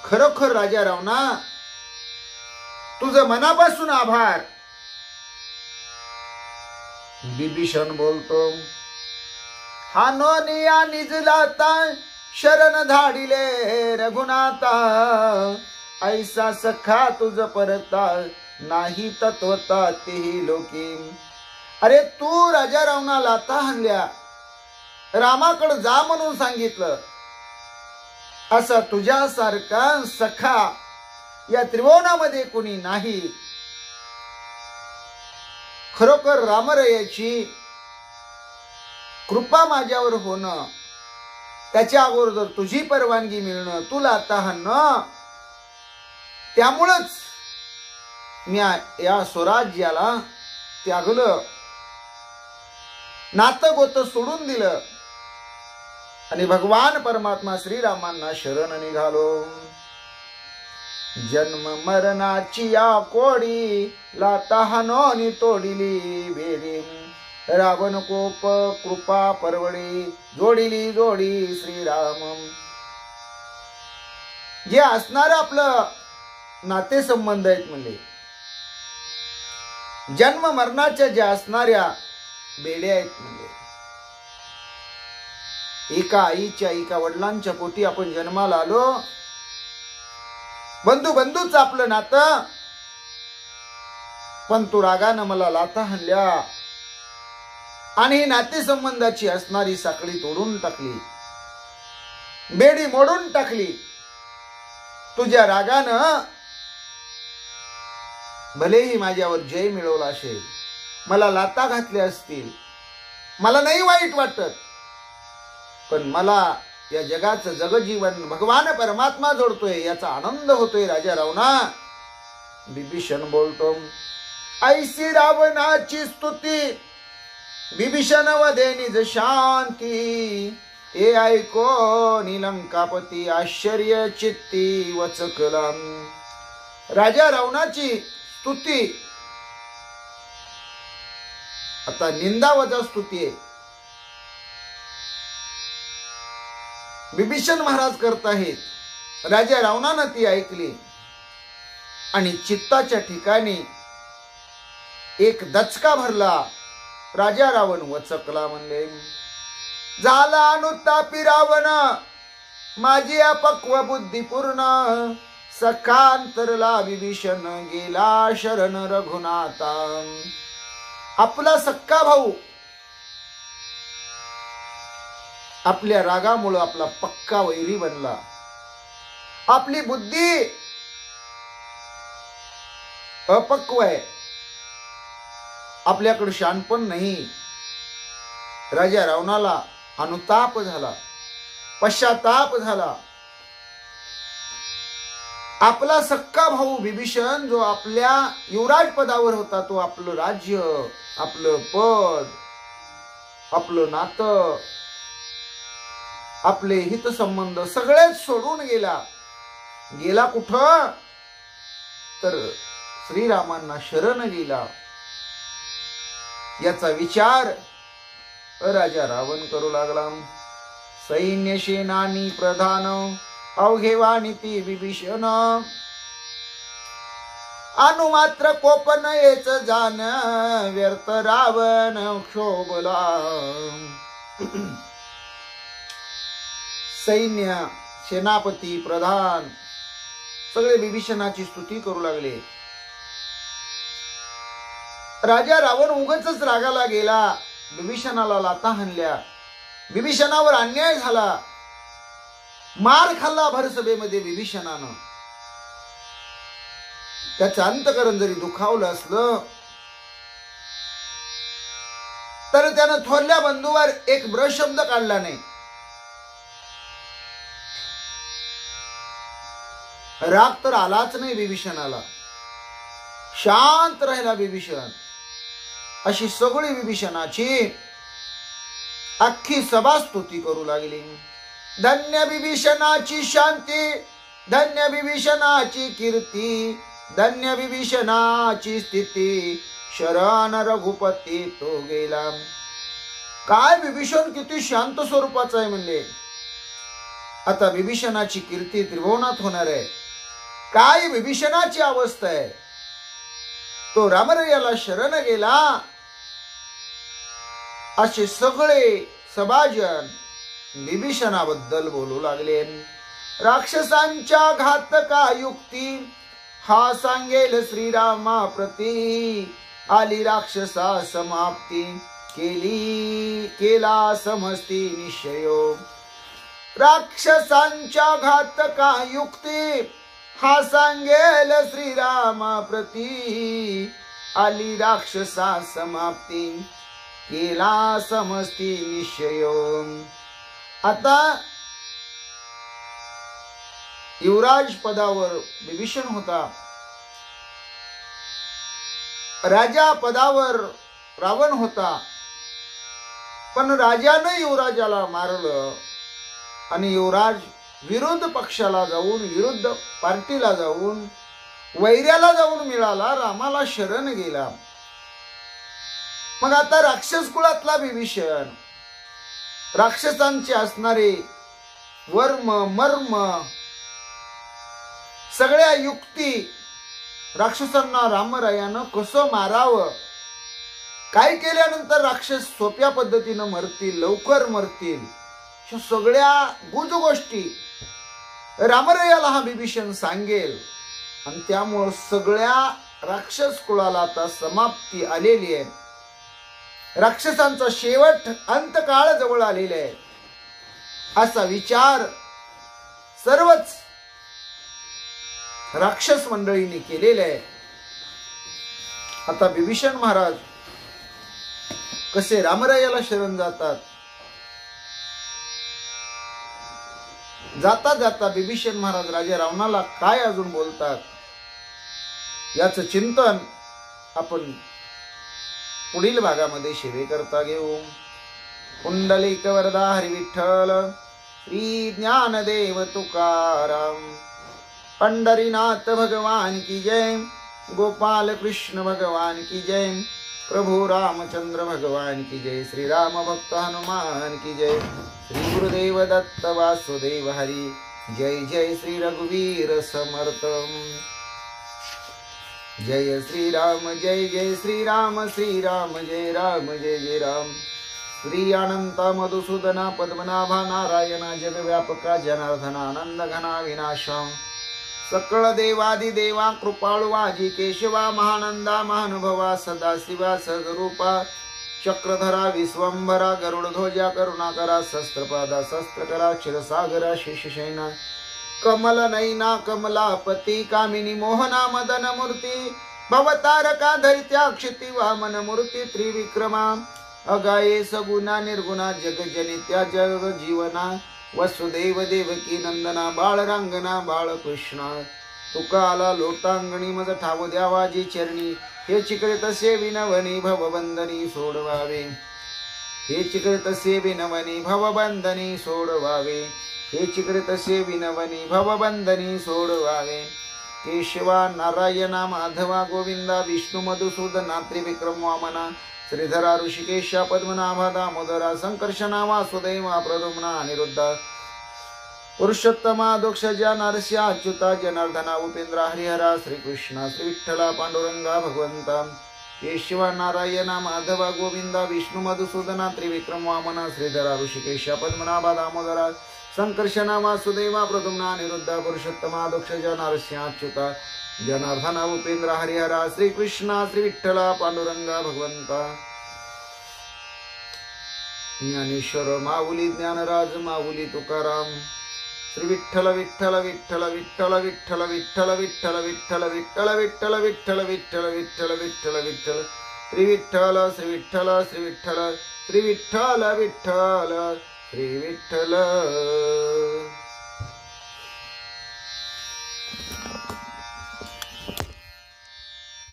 खरोखर राजा रावणा, तुझं मनापासून आभार. विभीषण बोलतो, हा नोनिया निजलाता, शरण धाडिले रघुनाथा, ऐसा सखा तुझ परता, नाही तत्वता तेही लोकी. अरे तू राजा रावणा लाता हाणल्या, रामाकडे जा म्हणून सांगितलं, असा तुझ्यासारखा सखा या त्रिभुवनामध्ये कोणी नाही. खरोखर रामरयाची कृपा माझ्यावर होणं, त्याच्या अगोदर तुझी परवानगी मिळणं, तू लाता हाणणं, त्यामुळंच मी या स्वराज्याला त्यागलं, नातं गोतं सोडून दिलं आणि भगवान परमात्मा श्रीरामांना शरण निघालो. जन्म मरणाची या कोडी, लाता हाणोनी तोडिली बेडी, रावण कोप कृपा परवडी, जोडिली जोडी श्रीराम. जे असणार आपलं नाते संबंध आहेत म्हणजे जन्म मरणाच्या ज्या असणाऱ्या बेड्या आहेत. म्हणजे एका आईच्या एका वडिलांच्या पोटी आपण जन्माला आलो, बंधू बंधूच आपलं नातं, पण तू रागानं मला लाथा हाणल्या, आणि नातेसंबंधाची असणारी साखळी तोडून टाकली, बेडी मोडून टाकली. तुझ्या रागानं भलेही माझ्यावर जय मिळवला असेल, मला लाता घातल्या असतील, मला नाही वाईट वाटत, पण मला या जगाचं जगजीवन भगवान परमात्मा जोडतोय याचा आनंद होतोय. राजा रावणा विभीषण बोलतो, ऐसी रावणाची स्तुती विभीषण वदे निज शांती. हे ऐको निलंकापती आश्चर्य चित्ती वचकला. राजा रावणाची स्तुती, आता निंदा वजा स्तुती आहे, विभीषण महाराज करत आहेत. राजा रावणानं ती ऐकली आणि चित्ताच्या ठिकाणी एक दचका भरला. राजा रावण वचकला, म्हणले, झाला अनुतापी रावण माझी अपक्व बुद्धी पूर्ण. सखांतरला विभीषण गेला शरण रघुनाथा. आपला सक्का भाऊ आपल्या रागामुळे आपला पक्का वैरी बनला. आपली बुद्धी अपक्व आहे, आपल्याकडे शानपण नाही. राजा रावणाला अनुताप झाला, पश्चाताप झाला. आपला सक्का भाऊ विभीषण जो आपल्या युवराज पदावर होता, तो आपलं राज्य, आपलं पद, आपलं नातं, आपले हितसंबंध सगळेच सोडून गेला. गेला कुठं? तर श्रीरामांना शरण गेला. याचा विचार राजा रावण करू लागला. सैन्य सेनानी प्रधान अवघे वाणिती विभीषण. अनुमात्र कोप नयेच जान व्यर्थ रावण क्षोभला. सैन्य सेनापती प्रधान सगळे विभीषणाची स्तुती करू लागले. राजा रावण उगाचच रागाला गेला, विभीषणाला लाथा हाणल्या, विभीषणावर अन्याय झाला, मार खाल्ला भरसभेमध्ये विभीषणानं. त्याचं अंतकरण जरी दुखावलं असलं तर त्यानं थोरल्या बंधूवर एक ब्रशब्द काढला नाही. राग तर आलाच नाही विभीषणाला, शांत राहिला विभीषण. अशी सगळी विभीषणाची अख्खी सभा स्तुती करू लागली. धन्य विभीषणाची शांती, धन्य विभीषणाची कीर्ती, धन्य विभीषणाची स्थिती, शरण रघुपती तो गेला. काय विभीषण किती शांत स्वरूपाचा आहे म्हणले. आता विभीषणाची कीर्ती त्रिभुवनात होणार आहे. काय विभीषणाची अवस्था आहे. तो रामरयाला शरण गेला असे सगळे सभाजन विभीषणाबद्दल बोलू लागले. राक्षसांच्या घातका युक्ती हा सांगेल श्रीरामा प्रती. आली राक्षसा समाप्ती केला समस्ती निश्चयो. राक्षसांच्या घातका युक्ती हा सांगेल श्रीरामा प्रती. आली राक्षसा समाप्ती केला समस्ती निश्चयो. आता युवराज पदावर विभीषण होता, राजा पदावर रावण होता. पण राजाने युवराजाला मारलं आणि युवराज विरुद्ध पक्षाला जाऊन, विरुद्ध पार्टीला जाऊन, वैर्याला जाऊन मिळाला, रामाला शरण गेला. मग आता राक्षस कुळातला विभीषण, राक्षसांचे असणारे वर्म मर्म सगळ्या युक्ती, राक्षसांना रामरायानं कसं मारावं, काय केल्यानंतर राक्षस सोप्या पद्धतीनं मरतील, लवकर मरतील, सगळ्या गुज गोष्टी रामरायाला हा विभीषण सांगेल. आणि त्यामुळे सगळ्या राक्षस कुळाला आता समाप्ती आलेली आहे. राक्षसांचा शेवट अंतकाळ जवळ आलेला आहे असा विचार सर्वच राक्षस मंडळींनी केलेला आहे. आता बिभीषण महाराज कसे रामरायाला शरण जातात. जाता जाता बिभीषण महाराज राजा रावणाला काय अजून बोलतात याचं चिंतन आपण पुढील भागामध्ये सेवे करता घेऊ. पुंडलिक वरदा हरी विठ्ठल श्री ज्ञानदेव तुकाराम. पंढरीनाथ भगवान की जय. गोपाल कृष्ण भगवान की जय. प्रभु रामचंद्र भगवान की जय. श्री राम भक्त हनुमान की जय. श्री गुरुदेव दत्त वासुदेव हरी. जय जय श्री रघुवीर समर्थ. जय श्री राम जय जय श्री राम. श्री राम जय राम जय जय राम. श्री अनंता मधुसूदना पद्मनाभा नारायणा जगव्यापका जनार्दना आनंद घना विनाशा. सकळ देवादिदेवा कृपाळू आजी केशवा महानंदा महानुभवा सदाशिवा सदरूपा. चक्रधरा विश्वंभरा गरुडध्वजा करुणाकरा. शस्त्रपादा शस्त्रकरा क्षीरसागरा शेषशयना. कमल नैना कमलापती कामिनी मोहना मदन मूर्ती. भवतारका धरित्या क्षिती वामन मूर्ती त्रिविक्रमा. अगाये सगुणा निर्गुणा जगजनित्या जग जीवना. वसुदेव देवकी नंदना बाळरांगना बाळकृष्णा. तुका आला लोटांगणी मज ठाव द्यावाजी चरणी. हे चिकळे तसे विनवनी भवबंधनी सोडवावे. हे चिकळे तसे विनवनी भवबंधनी सोडवावे. हे चिकळे तसे विनवनी भवबंधनी सोडवावे. केशवा नारायणा माधवा गोविंदा विष्णू मधुसूदना त्रिविक्रम वामना. श्रीधरा ऋषिकेशा पद्मनाभा दामोदरा. संकर्षणा वासुदेवा प्रद्युम्ना अनिरुद्धा. पुरुषोत्तमा दोक्षजा नरस्या अच्युता जनार्दना उपेंद्रा हरिहरा. श्रीकृष्णा श्री विठ्ठला पांडुरंगा भगवंता. केशवा नारायणा माधवा गोविंदा विष्णू मधुसूदना त्रिविक्रम वामना. श्रीधरा ऋषिकेशा पद्मनाभा दामोदरा. संकर्षणा वासुदेवा प्रद्युम्ना अनिरुद्धा. पुरुषोत्तमा दोक्षजा नरस्या अच्युता जनार्दना उपेंद्र हरिहरा. श्री कृष्णा श्री विठ्ठला पांडुरंगा भगवंता. ज्ञानेश्वर माऊली ज्ञानराज माऊली तुकाराम. श्री विठ्ठल विठ्ठल विठ्ठल विठ्ठल विठ्ठल विठ्ठल विठ्ठल विठ्ठल विठ्ठल विठ्ठल विठ्ठल विठ्ठल विठ्ठल विठ्ठल विठ्ठल. श्री विठ्ठल श्री विठ्ठल श्री विठ्ठल श्री विठ्ठल विठ्ठल श्री विठ्ठल.